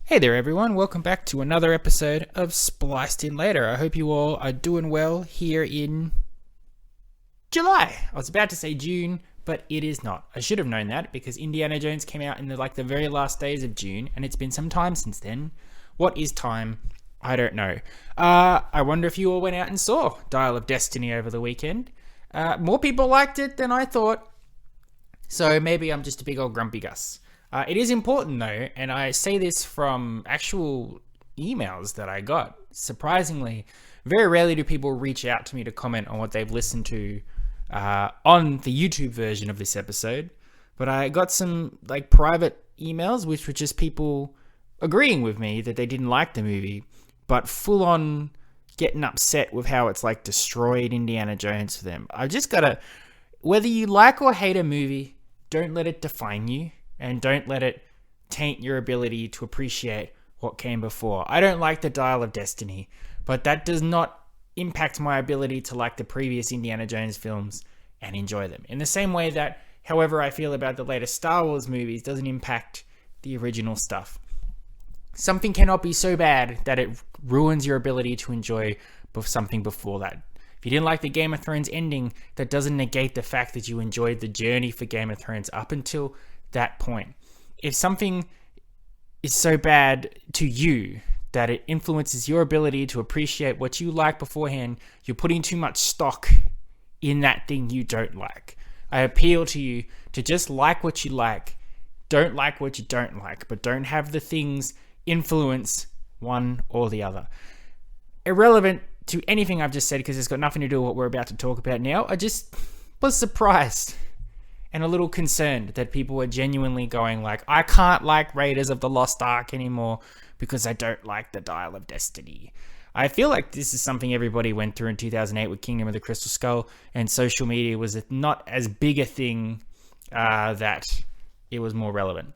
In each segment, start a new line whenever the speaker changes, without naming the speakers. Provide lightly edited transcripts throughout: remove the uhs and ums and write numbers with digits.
Hey there everyone, welcome back to another episode of Spliced in Later. I hope you all are doing well here in July. I was about to say June, but it is not. I should have known that because Indiana Jones came out in the very last days of June, and it's been some time since then. What is time? I don't know. I wonder if you all went out and saw Dial of Destiny over the weekend. More people liked it than I thought, so maybe I'm just a big old grumpy Gus. It is important though, and I say this from actual emails that I got. Surprisingly, very rarely do people reach out to me to comment on what they've listened to on the YouTube version of this episode. But I got some private emails, which were just people agreeing with me that they didn't like the movie, but full on getting upset with how it's destroyed Indiana Jones for them. I just gotta, whether you like or hate a movie, don't let it define you. And don't let it taint your ability to appreciate what came before. I don't like the Dial of Destiny, but that does not impact my ability to like the previous Indiana Jones films and enjoy them. In the same way that, however I feel about the latest Star Wars movies doesn't impact the original stuff. Something cannot be so bad that it ruins your ability to enjoy something before that. If you didn't like the Game of Thrones ending, that doesn't negate the fact that you enjoyed the journey for Game of Thrones up until that point. If something is so bad to you that it influences your ability to appreciate what you like beforehand, you're putting too much stock in that thing you don't like. I appeal to you to just like what you like, don't like what you don't like, but don't have the things influence one or the other. Irrelevant to anything I've just said because it's got nothing to do with what we're about to talk about now. I just was surprised and a little concerned that people were genuinely going I can't like Raiders of the Lost Ark anymore because I don't like the Dial of Destiny. I feel like this is something everybody went through in 2008 with Kingdom of the Crystal Skull, and social media was not as big a thing that it was more relevant.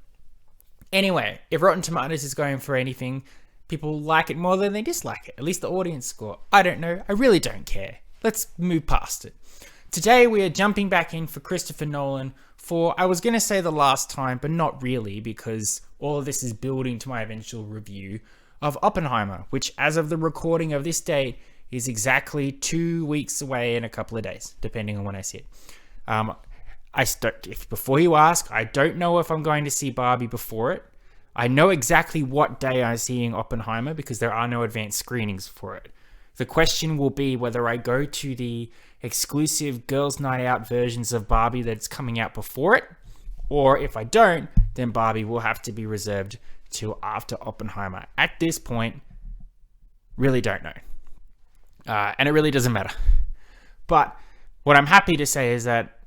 Anyway, if Rotten Tomatoes is going for anything, people like it more than they dislike it. At least the audience score. I don't know. I really don't care. Let's move past it. Today we are jumping back in for Christopher Nolan for, I was going to say the last time, but not really, because all of this is building to my eventual review of Oppenheimer, which as of the recording of this date is exactly 2 weeks away in a couple of days, depending on when I see it. Before you ask, I don't know if I'm going to see Barbie before it. I know exactly what day I'm seeing Oppenheimer because there are no advanced screenings for it. The question will be whether I go to the exclusive Girls' Night Out versions of Barbie that's coming out before it, or if I don't, then Barbie will have to be reserved till after Oppenheimer. At this point, really don't know. And it really doesn't matter. But what I'm happy to say is that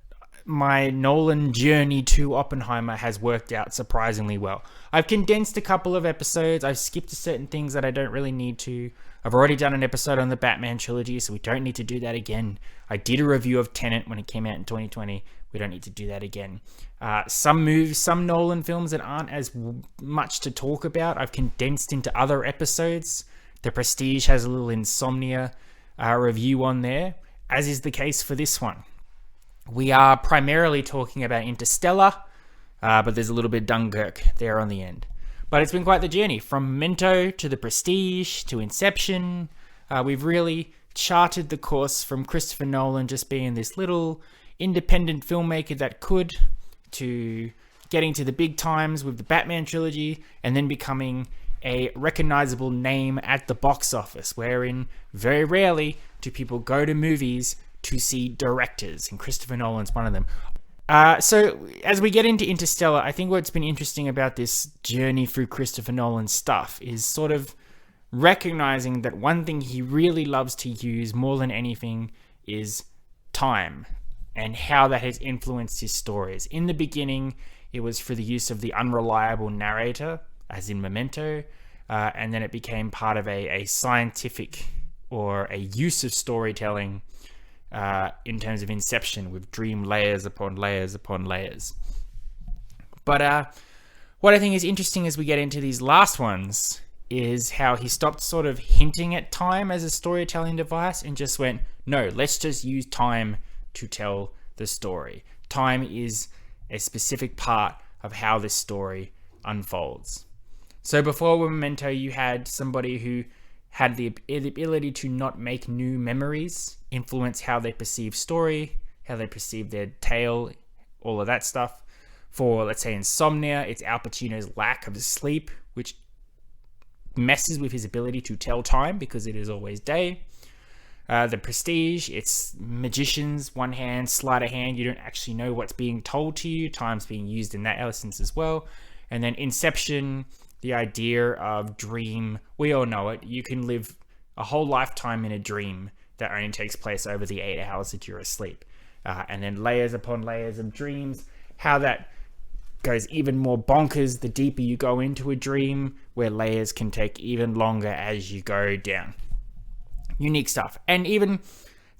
my Nolan journey to Oppenheimer has worked out surprisingly well. I've condensed a couple of episodes. I've skipped certain things that I don't really need to. I've already done an episode on the Batman trilogy, so we don't need to do that again. I did a review of Tenet when it came out in 2020. We don't need to do that again. Some Nolan films that aren't as much to talk about, I've condensed into other episodes. The Prestige has a little Insomnia review on there, as is the case for this one. We are primarily talking about Interstellar, but there's a little bit of Dunkirk there on the end. But it's been quite the journey, from Memento to The Prestige to Inception. We've really charted the course from Christopher Nolan just being this little independent filmmaker that could, to getting to the big times with the Batman trilogy, and then becoming a recognizable name at the box office, wherein very rarely do people go to movies to see directors, and Christopher Nolan's one of them. So as we get into Interstellar, I think what's been interesting about this journey through Christopher Nolan's stuff is sort of recognizing that one thing he really loves to use more than anything is time and how that has influenced his stories. In the beginning, it was for the use of the unreliable narrator, as in Memento, and then it became part of a scientific or a use of storytelling in terms of Inception, with dream layers upon layers upon layers. But what I think is interesting as we get into these last ones is how he stopped sort of hinting at time as a storytelling device and just went, no, let's just use time to tell the story. Time is a specific part of how this story unfolds. So before Memento, you had somebody who had the ability to not make new memories, influence how they perceive story, how they perceive their tale, all of that stuff. For, let's say, insomnia, it's Al Pacino's lack of sleep, which messes with his ability to tell time because it is always day. The Prestige, it's magicians, one hand, sleight of hand. You don't actually know what's being told to you. Time's being used in that essence as well. And then Inception, the idea of dream. We all know it. You can live a whole lifetime in a dream that only takes place over the 8 hours that you're asleep. And then layers upon layers of dreams. How that goes even more bonkers the deeper you go into a dream, where layers can take even longer as you go down. Unique stuff. And even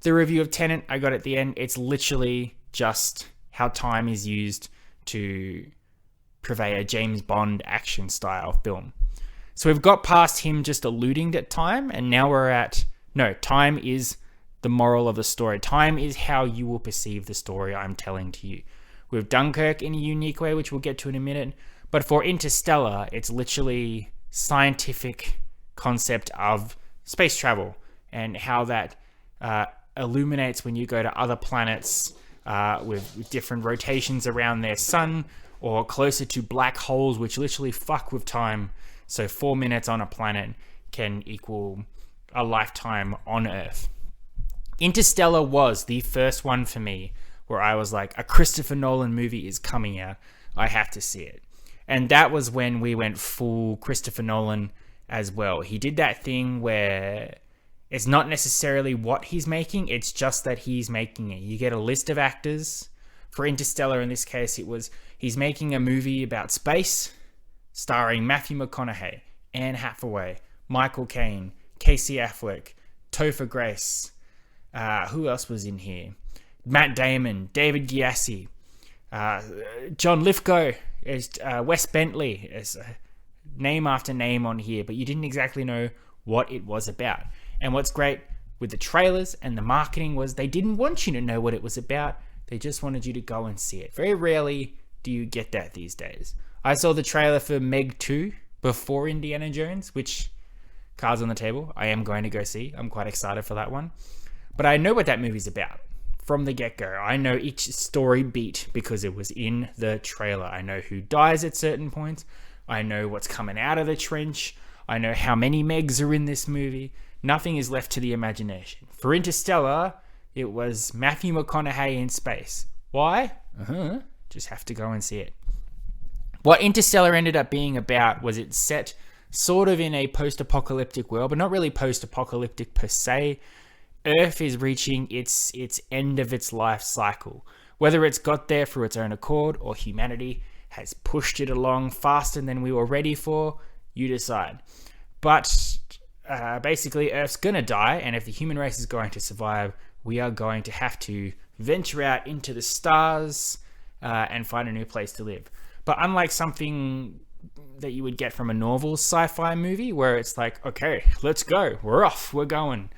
the review of Tenet I got at the end, it's literally just how time is used to purvey a James Bond action style film. So we've got past him just alluding at time, and now we're at, no, time is the moral of the story. Time is how you will perceive the story I'm telling to you. With Dunkirk in a unique way, which we'll get to in a minute. But for Interstellar, it's literally scientific concept of space travel and how that illuminates when you go to other planets with different rotations around their sun, or closer to black holes, which literally fuck with time. So 4 minutes on a planet can equal a lifetime on Earth. Interstellar was the first one for me where I was like, a Christopher Nolan movie is coming out. I have to see it. And that was when we went full Christopher Nolan as well. He did that thing where it's not necessarily what he's making, it's just that he's making it. You get a list of actors. For Interstellar, in this case, it was he's making a movie about space starring Matthew McConaughey, Anne Hathaway, Michael Caine, Casey Affleck, Topher Grace. Who else was in here? Matt Damon, David Gyasi, John Lithgow, Wes Bentley, as name after name on here, but you didn't exactly know what it was about. And what's great with the trailers and the marketing was they didn't want you to know what it was about. They just wanted you to go and see it. Very rarely do you get that these days. I saw the trailer for Meg 2 before Indiana Jones, which, cards on the table, I am going to go see. I'm quite excited for that one. But I know what that movie's about from the get-go. I know each story beat because it was in the trailer. I know who dies at certain points. I know what's coming out of the trench. I know how many Megs are in this movie. Nothing is left to the imagination. For Interstellar, it was Matthew McConaughey in space. Why? Just have to go and see it. What Interstellar ended up being about was it's set sort of in a post-apocalyptic world, but not really post-apocalyptic per se. Earth is reaching its end of its life cycle. Whether it's got there through its own accord or humanity has pushed it along faster than we were ready for, you decide. But basically, Earth's gonna die, and if the human race is going to survive, we are going to have to venture out into the stars and find a new place to live. But unlike something that you would get from a novel sci-fi movie, where it's like, okay, let's go, we're off, we're going.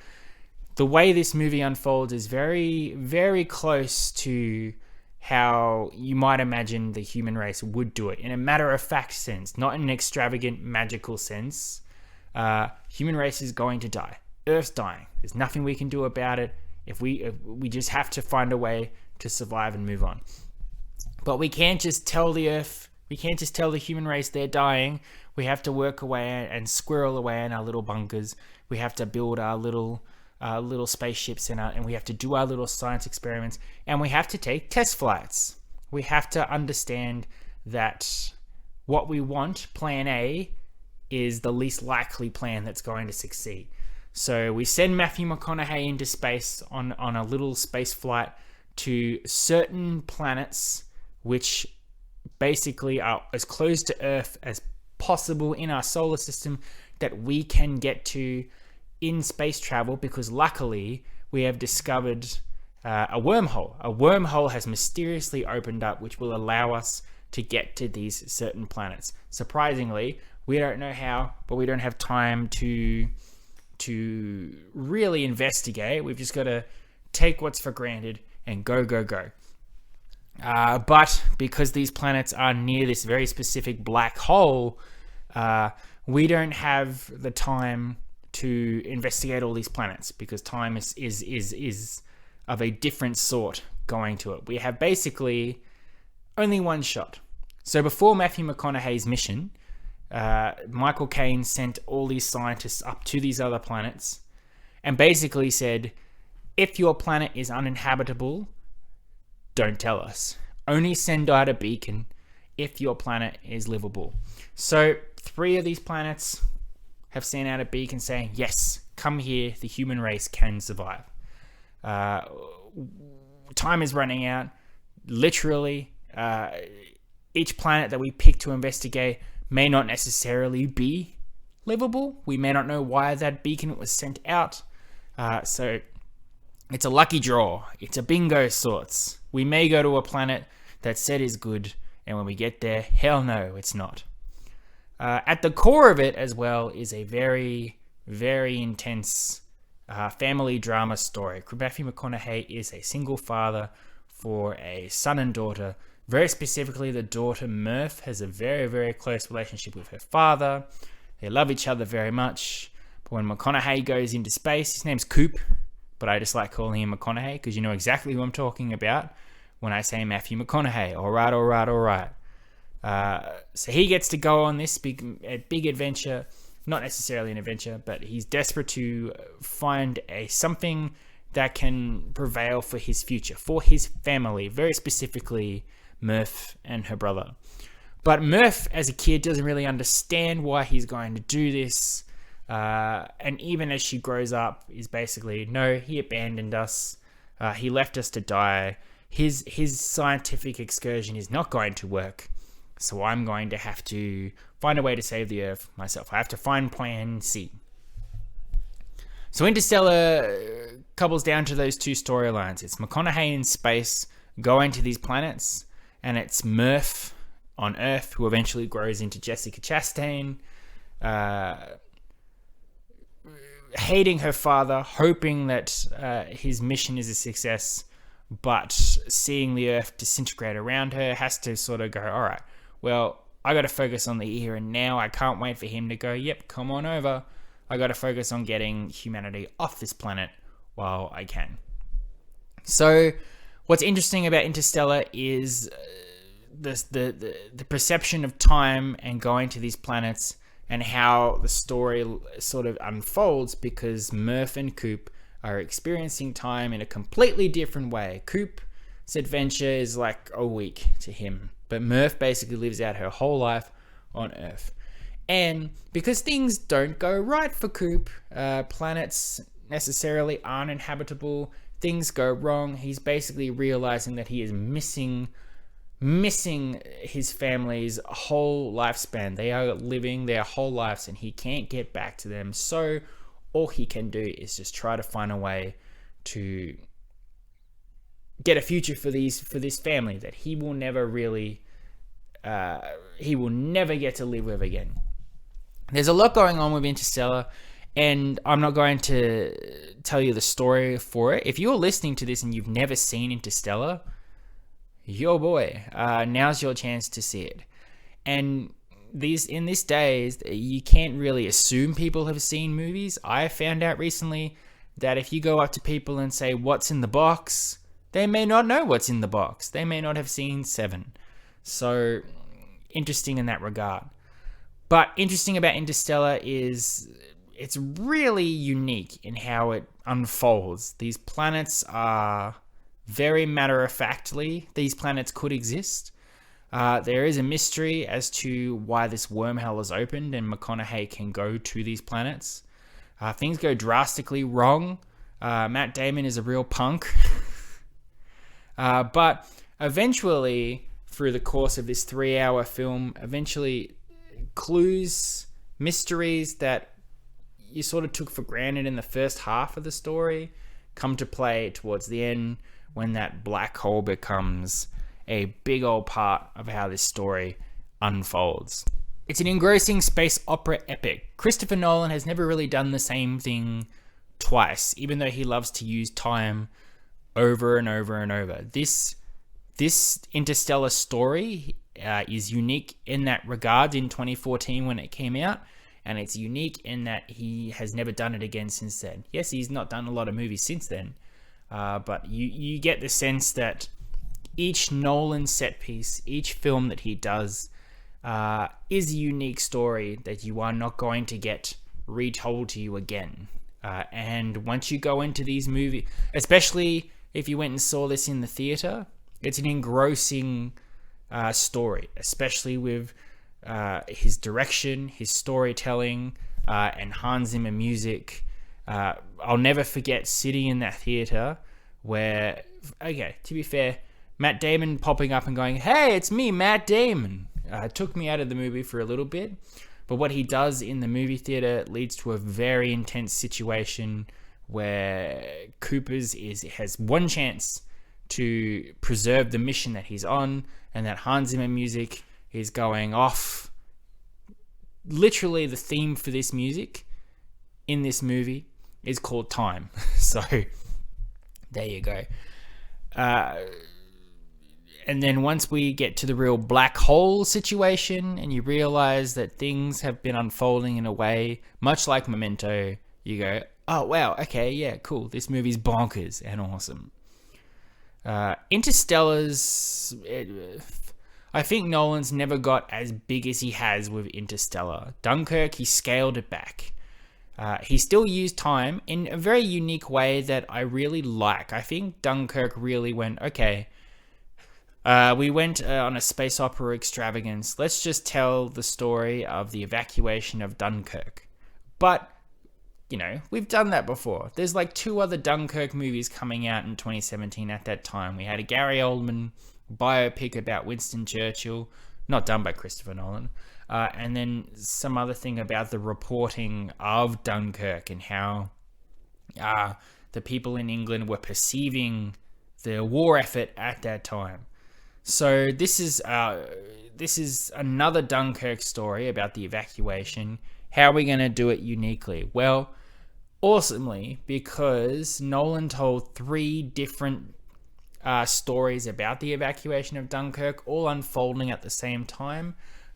The way this movie unfolds is very, very close to how you might imagine the human race would do it, in a matter-of-fact sense, not in an extravagant, magical sense. Human race is going to die. Earth's dying. There's nothing we can do about it. If we just have to find a way to survive and move on. But we can't just tell the Earth, we can't just tell the human race they're dying. We have to work away and squirrel away in our little bunkers. We have to build our little spaceships and we have to do our little science experiments, and we have to take test flights. We have to understand that what we want, plan A, is the least likely plan that's going to succeed. So we send Matthew McConaughey into space on a little space flight to certain planets which basically are as close to Earth as possible in our solar system that we can get to in space travel, because luckily we have discovered a wormhole. A wormhole has mysteriously opened up which will allow us to get to these certain planets. Surprisingly, we don't know how, but we don't have time to really investigate. We've just got to take what's for granted and go. But because these planets are near this very specific black hole, We don't have the time to investigate all these planets because time is of a different sort going to it. We have basically only one shot. So before Matthew McConaughey's mission, Michael Caine sent all these scientists up to these other planets and basically said, if your planet is uninhabitable, don't tell us. Only send out a beacon if your planet is livable. So 3 of these planets have sent out a beacon saying, yes, come here, the human race can survive. Time is running out. Literally, each planet that we pick to investigate may not necessarily be livable. We may not know why that beacon was sent out. So it's a lucky draw. It's a bingo sorts. We may go to a planet that said is good, and when we get there, hell no, it's not. At the core of it as well is a very, very intense family drama story. Matthew McConaughey is a single father for a son and daughter. Very specifically, the daughter, Murph, has a very, very close relationship with her father. They love each other very much. But when McConaughey goes into space, his name's Coop, but I just like calling him McConaughey because you know exactly who I'm talking about when I say Matthew McConaughey. All right. So he gets to go on this big adventure. Not necessarily an adventure, but he's desperate to find something that can prevail for his future, for his family, very specifically Murph and her brother. But Murph, as a kid, doesn't really understand why he's going to do this. And even as she grows up, is basically, no, he abandoned us. He left us to die. His scientific excursion is not going to work. So I'm going to have to find a way to save the Earth myself. I have to find plan C. So Interstellar couples down to those 2 storylines. It's McConaughey in space going to these planets, and it's Murph on Earth, who eventually grows into Jessica Chastain, hating her father, hoping that his mission is a success, but seeing the Earth disintegrate around her, has to sort of go, all right, well, I got to focus on the here and now. I can't wait for him to go, yep, come on over. I got to focus on getting humanity off this planet while I can. So what's interesting about Interstellar is the perception of time and going to these planets and how the story sort of unfolds, because Murph and Coop are experiencing time in a completely different way. Coop's adventure is like a week to him, but Murph basically lives out her whole life on Earth. And because things don't go right for Coop, planets necessarily aren't inhabitable, things go wrong, he's basically realizing that he is missing his family's whole lifespan. They are living their whole lives and he can't get back to them. So all he can do is just try to find a way to get a future for this family that he will never really he will never get to live with again. There's a lot going on with Interstellar, and I'm not going to tell you the story for it. If you're listening to this and you've never seen Interstellar, yo boy, now's your chance to see it. And in these days, you can't really assume people have seen movies. I found out recently that if you go up to people and say, what's in the box, they may not know what's in the box. They may not have seen Seven. So interesting in that regard. But interesting about Interstellar is it's really unique in how it unfolds. These planets are very matter-of-factly, these planets could exist. There is a mystery as to why this wormhole is opened and McConaughey can go to these planets. Things go drastically wrong. Matt Damon is a real punk. But eventually, through the course of this 3-hour film, eventually clues, mysteries that you sort of took for granted in the first half of the story come to play towards the end, when that black hole becomes a big old part of how this story unfolds. It's an engrossing space opera epic. Christopher Nolan has never really done the same thing twice, even though he loves to use time over and over and over. This Interstellar story is unique in that regard in 2014 when it came out, and it's unique in that he has never done it again since then. Yes, he's not done a lot of movies since then, but you get the sense that each Nolan set piece, each film that he does, is a unique story that you are not going to get retold to you again. And once you go into these movies, especially if you went and saw this in the theater, it's an engrossing story, especially with his direction, his storytelling, and Hans Zimmer music. I'll never forget sitting in that theater where, okay, to be fair, Matt Damon popping up and going, "Hey, it's me, Matt Damon," took me out of the movie for a little bit. But what he does in the movie theater leads to a very intense situation where Cooper's has one chance to preserve the mission that he's on, and that Hans Zimmer music is going off. Literally, the theme for this music in this movie is called Time. So, there you go. And then once we get to the real black hole situation and you realize that things have been unfolding in a way much like Memento, you go, oh, wow, okay, yeah, cool. This movie's bonkers and awesome. Interstellar's... I think Nolan's never got as big as he has with Interstellar. Dunkirk, he scaled it back. He still used time in a very unique way that I really like. I think Dunkirk really went, okay... we went on a space opera extravagance. Let's just tell the story of the evacuation of Dunkirk. But, you know, we've done that before. There's like 2 other Dunkirk movies coming out in 2017 at that time. We had a Gary Oldman biopic about Winston Churchill, not done by Christopher Nolan. And then some other thing about the reporting of Dunkirk and how the people in England were perceiving the war effort at that time. So this is another Dunkirk story about the evacuation. How are we going to do it uniquely? Well, awesomely, because Nolan told 3 different stories about the evacuation of Dunkirk, all unfolding at the same time,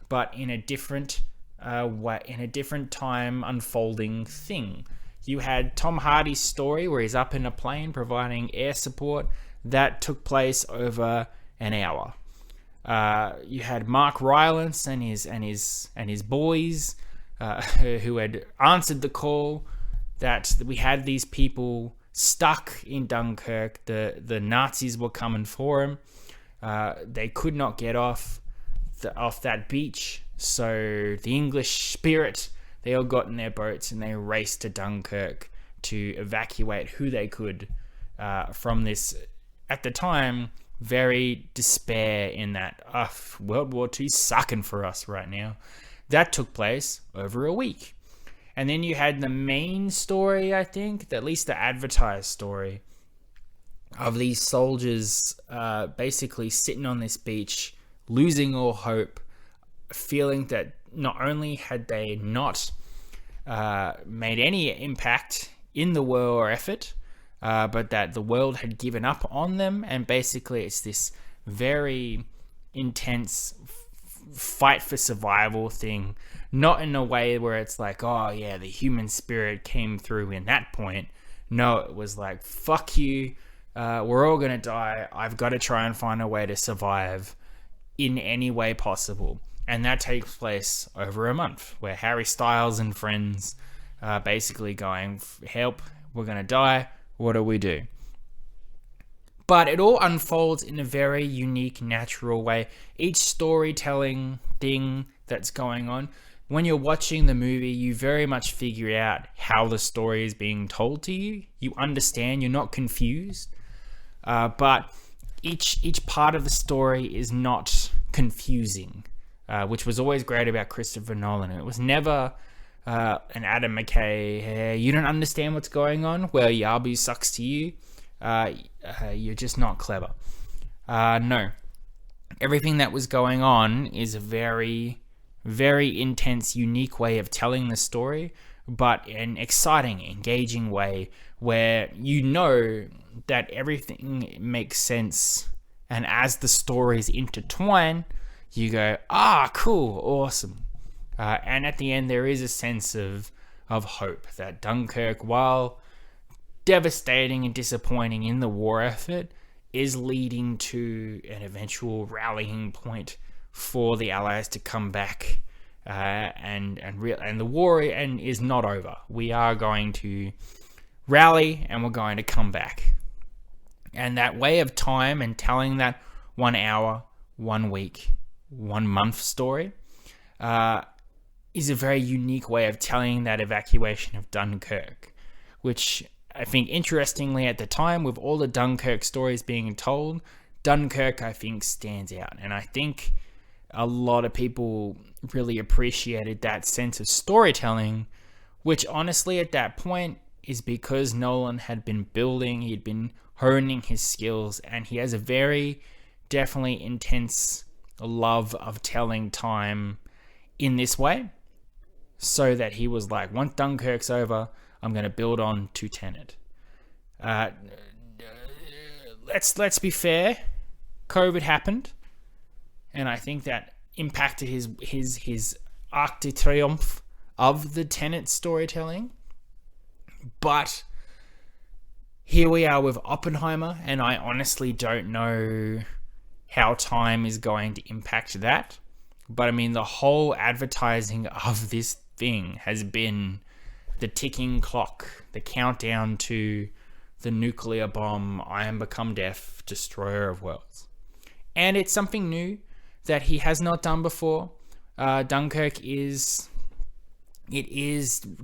but in a different way, in a different time unfolding thing. You had Tom Hardy's story where he's up in a plane providing air support. That took place over an hour. You had Mark Rylance and his boys who had answered the call that we had these people stuck in Dunkirk. The Nazis were coming for them. They could not get off that beach. So the English spirit, they all got in their boats and they raced to Dunkirk to evacuate who they could from this, at the time, very despair in that World War II's sucking for us right now. That took place over a week. And then you had the main story, I think, at least the advertised story, of these soldiers basically sitting on this beach, losing all hope, feeling that not only had they not made any impact in the war effort, but that the world had given up on them, and basically it's this very intense fight for survival thing, not in a way where it's like, oh yeah, the human spirit came through in that point. No, it was like, fuck you, we're all gonna die, I've got to try and find a way to survive in any way possible. And that takes place over a month, where Harry Styles and friends are basically going, help, we're gonna die, what do we do? But it all unfolds in a very unique, natural way. Each storytelling thing that's going on, when you're watching the movie, you very much figure out how the story is being told to you. You understand, you're not confused. But each part of the story is not confusing, which was always great about Christopher Nolan. It was never an Adam McKay, hey, you don't understand what's going on? Well, Yabu sucks to you. You're just not clever. No. Everything that was going on is a very, very intense, unique way of telling the story, but an exciting, engaging way where you know that everything makes sense, and as the stories intertwine, you go, ah, cool, awesome. And at the end, there is a sense of hope that Dunkirk, while devastating and disappointing in the war effort, is leading to an eventual rallying point for the Allies to come back, and the war is not over. We are going to rally and we're going to come back. And that way of time and telling that 1 hour, 1 week, 1 month story is a very unique way of telling that evacuation of Dunkirk, which I think, interestingly, at the time, with all the Dunkirk stories being told, Dunkirk, I think, stands out. And I think a lot of people really appreciated that sense of storytelling, which honestly, at that point, is because Nolan had been building, he'd been honing his skills, and he has a very definitely intense love of telling time in this way, so that he was like, once Dunkirk's over, I'm going to build on to Tenet. Let's be fair. COVID happened, and I think that impacted his arc de triomphe of the Tenet storytelling. But here we are with Oppenheimer, and I honestly don't know how time is going to impact that. But I mean, the whole advertising of this thing has been the ticking clock, the countdown to the nuclear bomb, I am become death, destroyer of worlds. And it's something new that he has not done before. Dunkirk is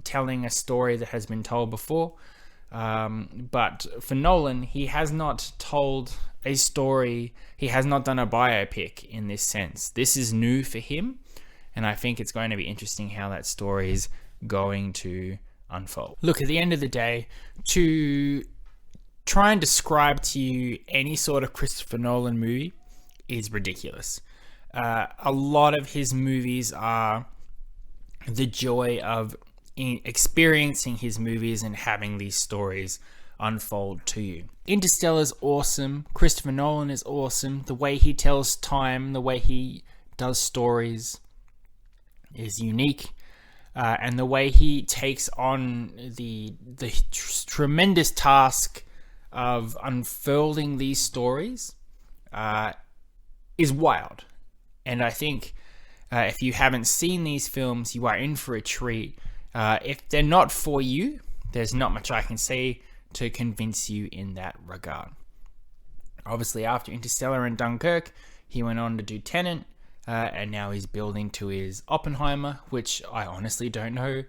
telling a story that has been told before. But for Nolan, he has not told a story. He has not done a biopic in this sense. This is new for him. And I think it's going to be interesting how that story is going to unfold. Look, at the end of the day, to try and describe to you any sort of Christopher Nolan movie is ridiculous. A lot of his movies are the joy of experiencing his movies and having these stories unfold to you. Interstellar is awesome. Christopher Nolan is awesome. The way he tells time, the way he does stories is unique. And the way he takes on the tremendous task of unfolding these stories is wild. And I think if you haven't seen these films, you are in for a treat. If they're not for you, there's not much I can say to convince you in that regard. Obviously, after Interstellar and Dunkirk, he went on to do Tenet, and now he's building to his Oppenheimer, which I honestly don't know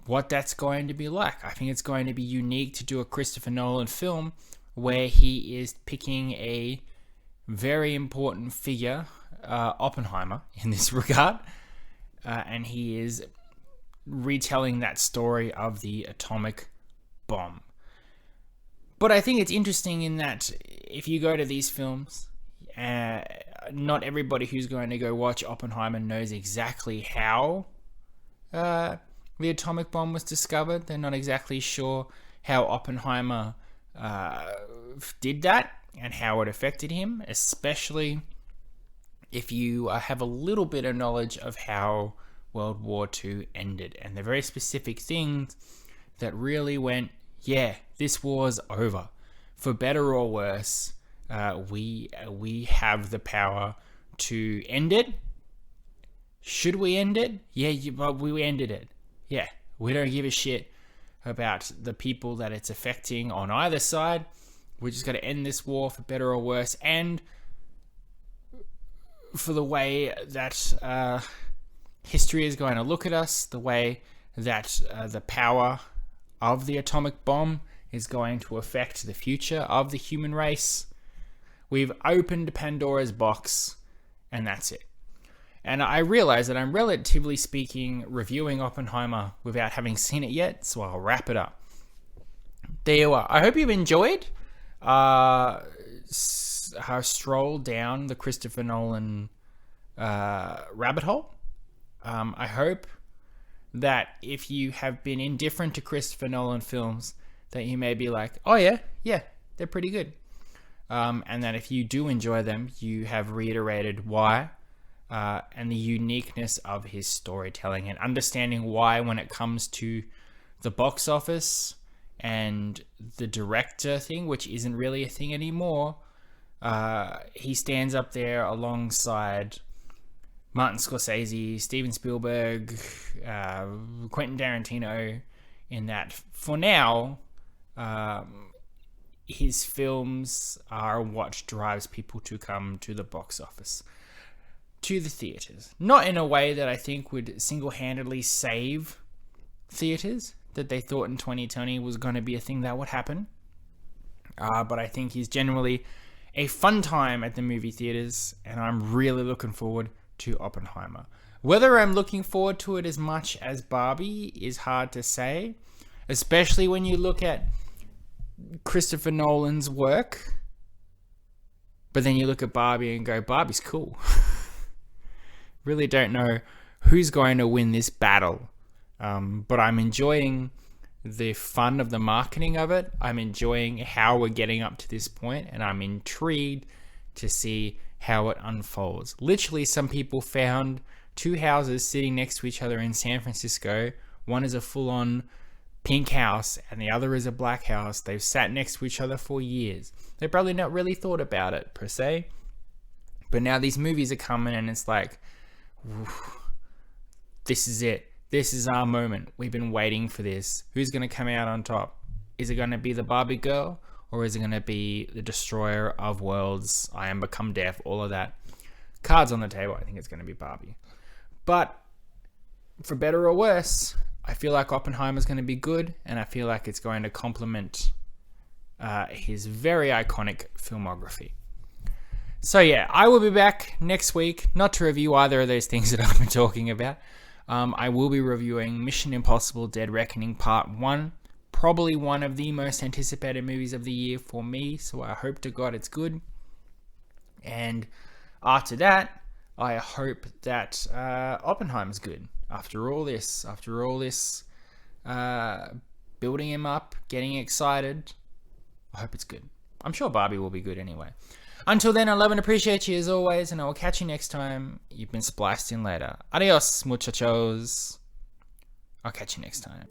what that's going to be like. I think it's going to be unique to do a Christopher Nolan film where he is picking a very important figure, Oppenheimer, in this regard, and he is retelling that story of the atomic bomb. But I think it's interesting in that if you go to these films, not everybody who's going to go watch Oppenheimer knows exactly how the atomic bomb was discovered. They're not exactly sure how Oppenheimer did that and how it affected him, especially if you have a little bit of knowledge of how World War II ended and the very specific things that really went, yeah, this war's over. For better or worse, we have the power to end it. Should we end it? Yeah, but we ended it. Yeah, we don't give a shit about the people that it's affecting on either side. We're just going to end this war for better or worse. And for the way that history is going to look at us, the way that the power of the atomic bomb is going to affect the future of the human race. We've opened Pandora's box, and that's it. And I realize that I'm relatively speaking reviewing Oppenheimer without having seen it yet, so I'll wrap it up. There you are. I hope you've enjoyed our stroll down the Christopher Nolan rabbit hole. I hope that if you have been indifferent to Christopher Nolan films, that you may be like, oh yeah, they're pretty good. And that if you do enjoy them, you have reiterated why and the uniqueness of his storytelling, and understanding why, when it comes to the box office and the director thing, which isn't really a thing anymore, he stands up there alongside Martin Scorsese, Steven Spielberg, Quentin Tarantino, in that for now, his films are what drives people to come to the box office, to the theaters. Not in a way that I think would single-handedly save theaters, that they thought in 2020 was going to be a thing that would happen. But I think he's generally a fun time at the movie theaters, and I'm really looking forward to Oppenheimer. Whether I'm looking forward to it as much as Barbie is hard to say, especially when you look at Christopher Nolan's work, but then you look at Barbie and go, Barbie's cool. Really don't know who's going to win this battle. But I'm enjoying the fun of the marketing of it. I'm enjoying how we're getting up to this point, and I'm intrigued to see how it unfolds. Literally, some people found two houses sitting next to each other in San Francisco. One is a full-on pink house, and the other is a black house. They've sat next to each other for years. They've probably not really thought about it, per se. But now these movies are coming, and it's like, this is it. This is our moment. We've been waiting for this. Who's going to come out on top? Is it going to be the Barbie girl? Or is it going to be the destroyer of worlds? I Am Become Death, all of that. Cards on the table, I think it's going to be Barbie. But for better or worse, I feel like Oppenheimer's going to be good, and I feel like it's going to complement his very iconic filmography. So yeah, I will be back next week, not to review either of those things that I've been talking about. I will be reviewing Mission Impossible Dead Reckoning Part 1. Probably one of the most anticipated movies of the year for me, so I hope to God it's good. And after that, I hope that Oppenheimer's good. After all this building him up, getting excited, I hope it's good. I'm sure Barbie will be good anyway. Until then, I love and appreciate you as always, and I will catch you next time. You've been spliced in later. Adios, muchachos. I'll catch you next time.